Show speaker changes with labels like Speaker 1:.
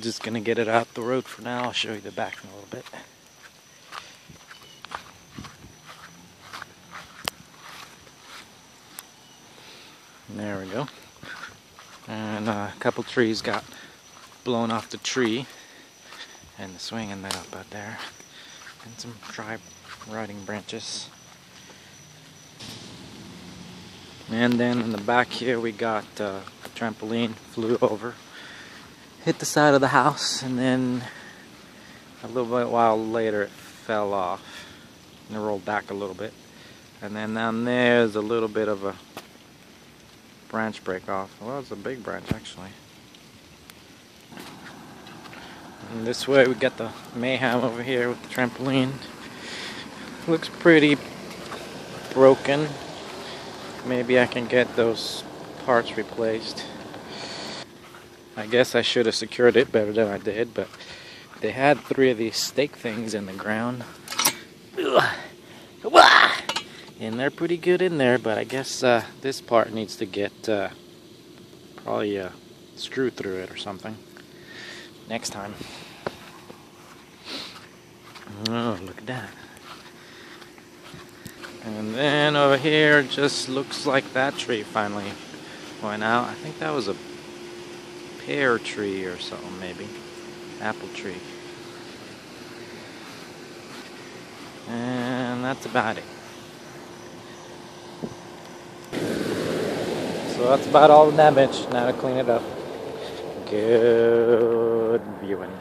Speaker 1: Just gonna get it out the road for now. I'll show you the back in a little bit. There we go. And a couple trees got blown off the tree and the swinging that up out there, and some dry rotting branches. And then in the back here we got a trampoline, flew over, hit the side of the house, and then a little bit while later it fell off and it rolled back a little bit. And then down there's a little bit of a branch break off. Well, it's a big branch actually. And this way we got the mayhem over here with the trampoline. Looks pretty broken. Maybe I can get those parts replaced. I guess I should have secured it better than I did, but they had 3 of these stake things in the ground. And they're pretty good in there, but I guess this part needs to get probably a screw through it or something next time. Oh, look at that. And then over here it just looks like that tree finally went out. I think that was a pear tree or something, maybe. Apple tree. And that's about it. So that's about all the damage. Now to clean it up. Good viewing.